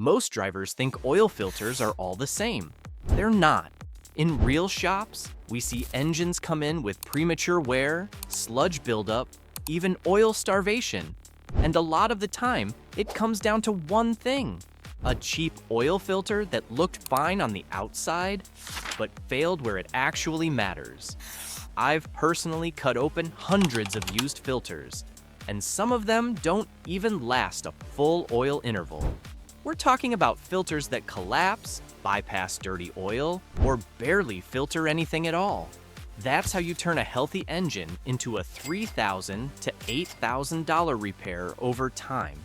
Most drivers think oil filters are all the same. They're not. In real shops, we see engines come in with premature wear, sludge buildup, even oil starvation. And a lot of the time, it comes down to one thing: a cheap oil filter that looked fine on the outside, but failed where it actually matters. I've personally cut open hundreds of used filters, and some of them don't even last a full oil interval. We're talking about filters that collapse, bypass dirty oil, or barely filter anything at all. That's how you turn a healthy engine into a $3,000 to $8,000 repair over time,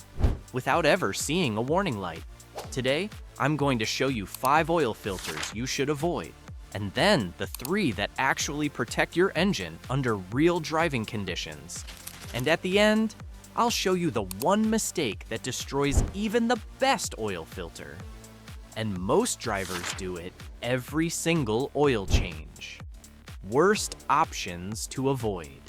without ever seeing a warning light. Today, I'm going to show you 5 oil filters you should avoid, and then the 3 that actually protect your engine under real driving conditions. And at the end, I'll show you the one mistake that destroys even the best oil filter. And most drivers do it every single oil change. Worst options to avoid.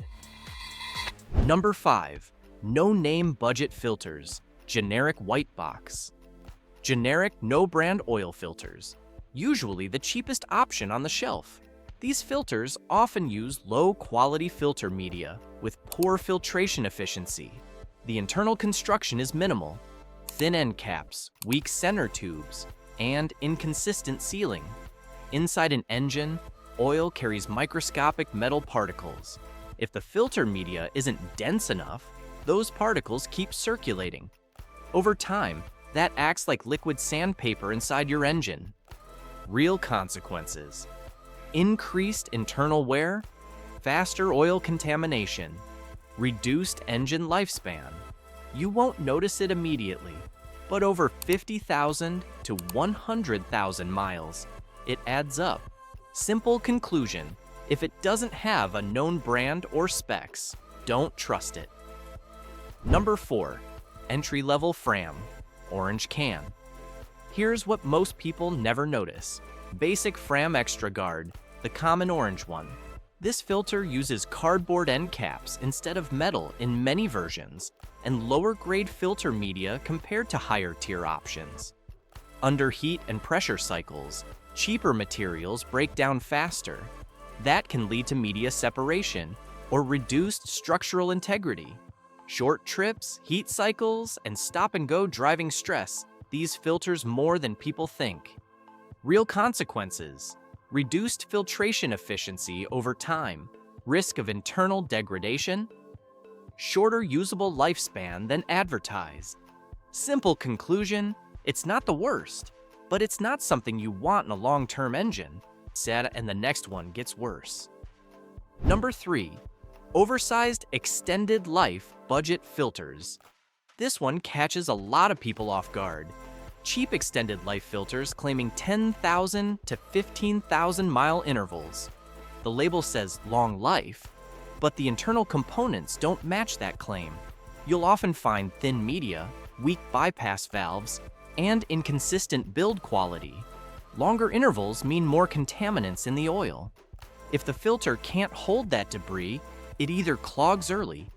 Number 5. No-name budget filters. Generic white box. Generic no-brand oil filters. Usually the cheapest option on the shelf. These filters often use low-quality filter media with poor filtration efficiency. The internal construction is minimal: thin end caps, weak center tubes, and inconsistent sealing. Inside an engine, oil carries microscopic metal particles. If the filter media isn't dense enough, those particles keep circulating. Over time, that acts like liquid sandpaper inside your engine. Real consequences: increased internal wear, faster oil contamination, reduced engine lifespan. You won't notice it immediately, but over 50,000 to 100,000 miles, it adds up. Simple conclusion: if it doesn't have a known brand or specs, don't trust it. Number 4. Entry-level Fram. Orange can. Here's what most people never notice. Basic Fram Extra Guard, the common orange one. This filter uses cardboard end caps instead of metal in many versions, and lower-grade filter media compared to higher-tier options. Under heat and pressure cycles, cheaper materials break down faster. That can lead to media separation or reduced structural integrity. Short trips, heat cycles, and stop-and-go driving stress these filters more than people think. Real consequences: reduced filtration efficiency over time, risk of internal degradation, shorter usable lifespan than advertised. Simple conclusion: it's not the worst, but it's not something you want in a long-term engine. Sad, and the next one gets worse. Number 3. Oversized extended life budget filters. This one catches a lot of people off guard. Cheap extended life filters claiming 10,000 to 15,000 mile intervals. The label says long life, but the internal components don't match that claim. You'll often find thin media, weak bypass valves, and inconsistent build quality. Longer intervals mean more contaminants in the oil. If the filter can't hold that debris, it either clogs early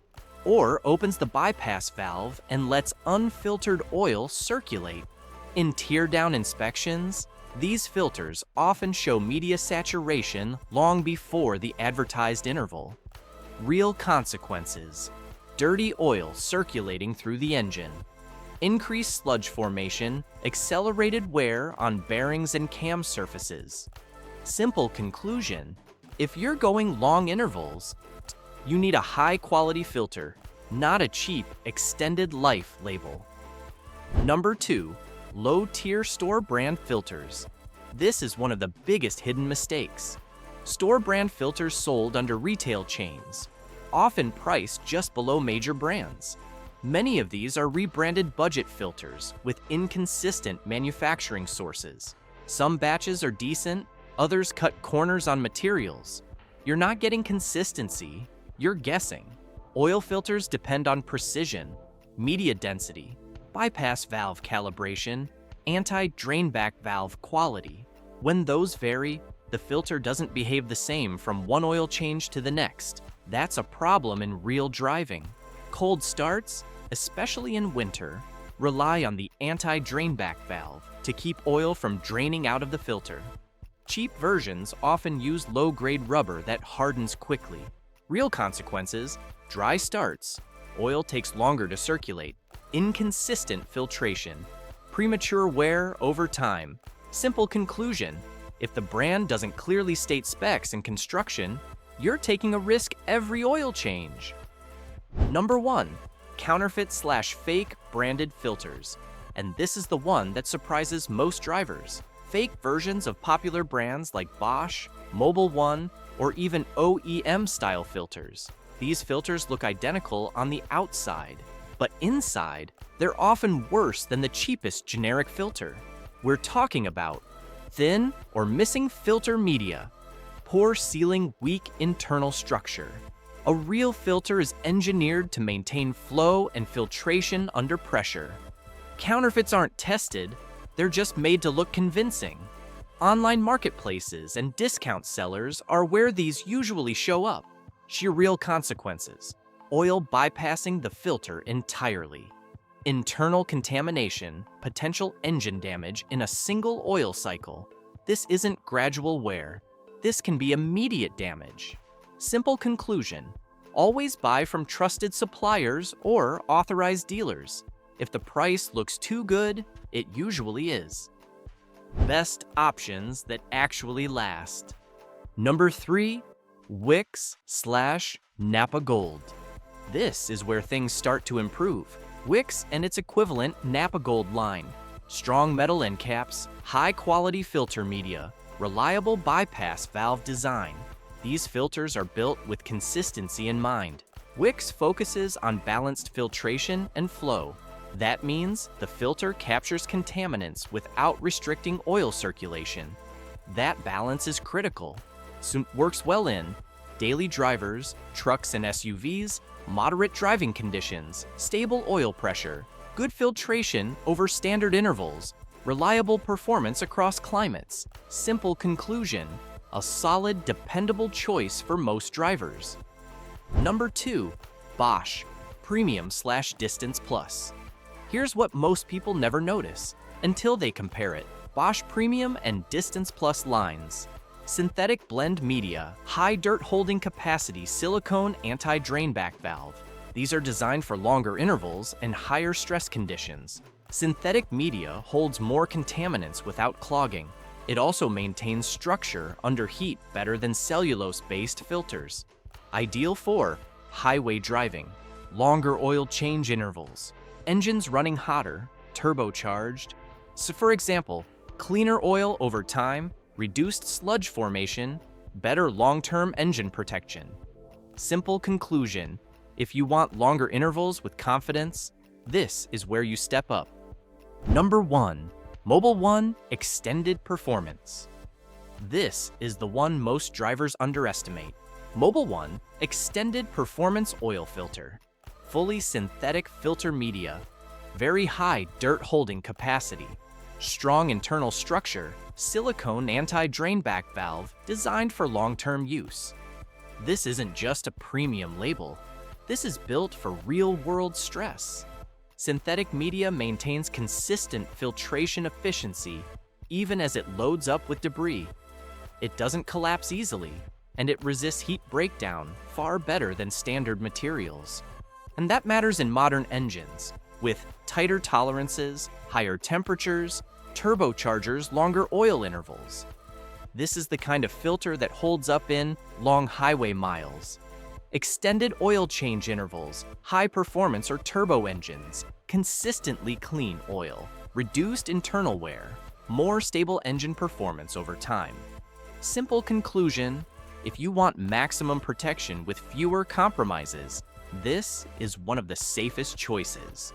or opens the bypass valve and lets unfiltered oil circulate. In teardown inspections, these filters often show media saturation long before the advertised interval. Real consequences: dirty oil circulating through the engine, increased sludge formation, accelerated wear on bearings and cam surfaces. Simple conclusion: if you're going long intervals, you need a high-quality filter, not a cheap extended life label. Number 2. Low-tier store brand filters. This is one of the biggest hidden mistakes. Store brand filters sold under retail chains, often priced just below major brands. Many of these are rebranded budget filters with inconsistent manufacturing sources. Some batches are decent, others cut corners on materials. You're not getting consistency, you're guessing. Oil filters depend on precision, media density, bypass valve calibration, anti-drainback valve quality. When those vary, the filter doesn't behave the same from one oil change to the next. That's a problem in real driving. Cold starts, especially in winter, rely on the anti-drainback valve to keep oil from draining out of the filter. Cheap versions often use low-grade rubber that hardens quickly. Real consequences: dry starts, oil takes longer to circulate, inconsistent filtration, premature wear over time. Simple conclusion: if the brand doesn't clearly state specs and construction, you're taking a risk every oil change. Number 1. Counterfeit/fake branded filters. And this is the one that surprises most drivers. Fake versions of popular brands like Bosch, Mobil 1, or even OEM-style filters. These filters look identical on the outside, but inside, they're often worse than the cheapest generic filter. We're talking about thin or missing filter media, poor sealing, weak internal structure. A real filter is engineered to maintain flow and filtration under pressure. Counterfeits aren't tested, they're just made to look convincing. Online marketplaces and discount sellers are where these usually show up. Sheer real consequences: oil bypassing the filter entirely. Internal contamination, potential engine damage in a single oil cycle. This isn't gradual wear. This can be immediate damage. Simple conclusion: always buy from trusted suppliers or authorized dealers. If the price looks too good, it usually is. Best options that actually last. Number 3, Wix/Napa Gold. This is where things start to improve. Wix and its equivalent Napa Gold line. Strong metal end caps, high-quality filter media, reliable bypass valve design. These filters are built with consistency in mind. Wix focuses on balanced filtration and flow. That means the filter captures contaminants without restricting oil circulation. That balance is critical. Works well in daily drivers, trucks and SUVs, moderate driving conditions, stable oil pressure, good filtration over standard intervals, reliable performance across climates. Simple conclusion: a solid, dependable choice for most drivers. Number 2, Bosch Premium/Distance Plus. Here's what most people never notice until they compare it. Bosch Premium and Distance Plus lines. Synthetic blend media, high dirt holding capacity silicone anti-drainback valve. These are designed for longer intervals and higher stress conditions. Synthetic media holds more contaminants without clogging. It also maintains structure under heat better than cellulose-based filters. Ideal for highway driving, longer oil change intervals, engines running hotter, turbocharged. So for example, cleaner oil over time, reduced sludge formation, better long-term engine protection. Simple conclusion: if you want longer intervals with confidence, this is where you step up. Number 1, Mobil 1 Extended Performance. This is the one most drivers underestimate. Mobil 1 Extended Performance Oil Filter. Fully synthetic filter media, very high dirt holding capacity, strong internal structure, silicone anti-drainback valve designed for long-term use. This isn't just a premium label. This is built for real-world stress. Synthetic media maintains consistent filtration efficiency even as it loads up with debris. It doesn't collapse easily, and it resists heat breakdown far better than standard materials. And that matters in modern engines, with tighter tolerances, higher temperatures, turbochargers, longer oil intervals. This is the kind of filter that holds up in long highway miles. Extended oil change intervals, high performance or turbo engines, consistently clean oil, reduced internal wear, more stable engine performance over time. Simple conclusion: if you want maximum protection with fewer compromises, this is one of the safest choices.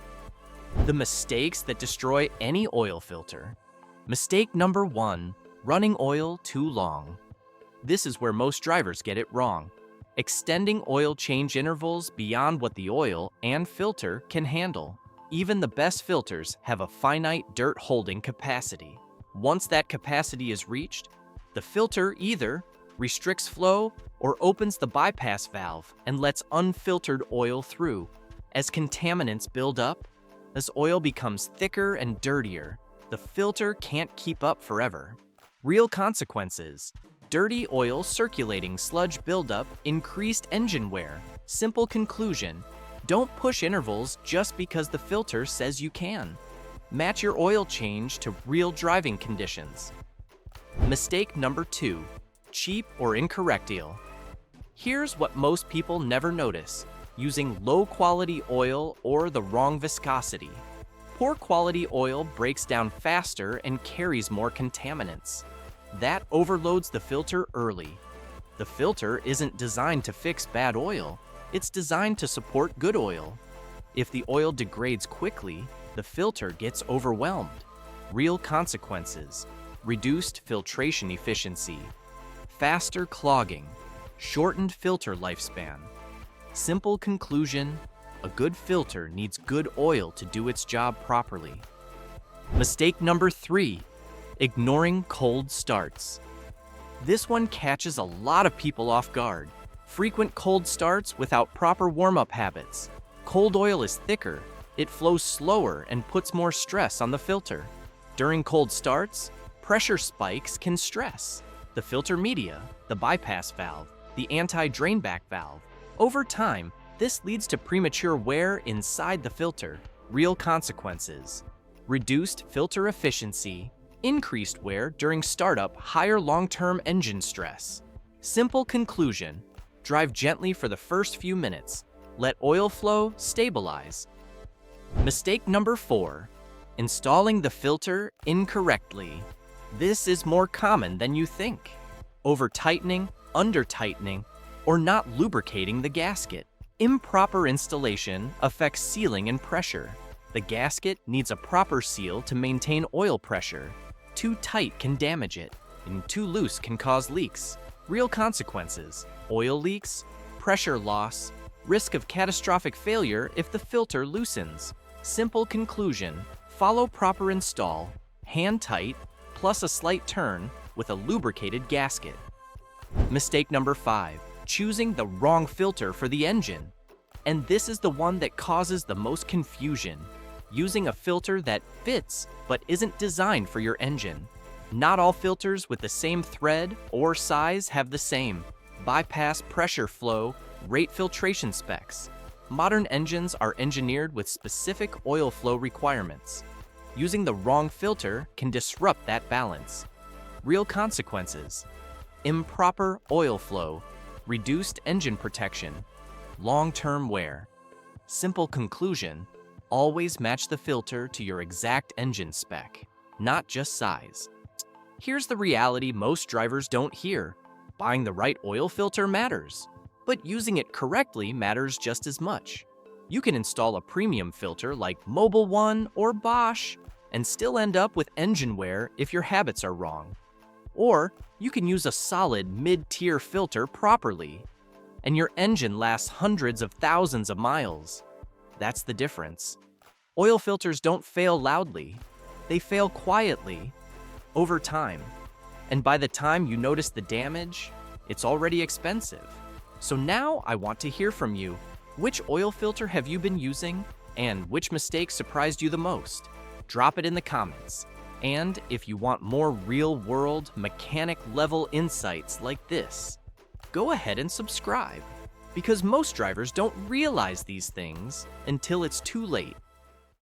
The mistakes that destroy any oil filter. Mistake number 1, running oil too long. This is where most drivers get it wrong. Extending oil change intervals beyond what the oil and filter can handle. Even the best filters have a finite dirt holding capacity. Once that capacity is reached, the filter either restricts flow or opens the bypass valve and lets unfiltered oil through. As contaminants build up, As oil becomes thicker and dirtier, the filter can't keep up forever. Real consequences: dirty oil circulating, sludge buildup, increased engine wear. Simple conclusion: don't push intervals just because the filter says you can. Match your oil change to real driving conditions. Mistake number 2: cheap or incorrect oil. Here's what most people never notice: using low-quality oil or the wrong viscosity. Poor quality oil breaks down faster and carries more contaminants. That overloads the filter early. The filter isn't designed to fix bad oil, it's designed to support good oil. If the oil degrades quickly, the filter gets overwhelmed. Real consequences: reduced filtration efficiency, faster clogging, shortened filter lifespan. Simple conclusion: a good filter needs good oil to do its job properly. Mistake number 3: ignoring cold starts. This one catches a lot of people off guard. Frequent cold starts without proper warm-up habits. Cold oil is thicker, it flows slower and puts more stress on the filter. During cold starts, pressure spikes can stress the filter media, the bypass valve, the anti-drainback valve. Over time, this leads to premature wear inside the filter. Real consequences: reduced filter efficiency, increased wear during startup, higher long-term engine stress. Simple conclusion: drive gently for the first few minutes. Let oil flow stabilize. Mistake number 4: installing the filter incorrectly. This is more common than you think. Over-tightening, under-tightening, or not lubricating the gasket. Improper installation affects sealing and pressure. The gasket needs a proper seal to maintain oil pressure. Too tight can damage it, and too loose can cause leaks. Real consequences: oil leaks, pressure loss, risk of catastrophic failure if the filter loosens. Simple conclusion: follow proper install, hand tight, plus a slight turn with a lubricated gasket. Mistake number 5: choosing the wrong filter for the engine. And this is the one that causes the most confusion. Using a filter that fits but isn't designed for your engine. Not all filters with the same thread or size have the same bypass, pressure flow, rate filtration specs. Modern engines are engineered with specific oil flow requirements. Using the wrong filter can disrupt that balance. Real consequences: improper oil flow, reduced engine protection, long-term wear. Simple conclusion: always match the filter to your exact engine spec, not just size. Here's the reality most drivers don't hear: buying the right oil filter matters, but using it correctly matters just as much. You can install a premium filter like Mobil 1 or Bosch and still end up with engine wear if your habits are wrong. Or you can use a solid mid-tier filter properly, and your engine lasts hundreds of thousands of miles. That's the difference. Oil filters don't fail loudly. They fail quietly, over time. And by the time you notice the damage, it's already expensive. So now I want to hear from you. Which oil filter have you been using, and which mistake surprised you the most? Drop it in the comments. And if you want more real-world, mechanic-level insights like this, go ahead and subscribe, because most drivers don't realize these things until it's too late.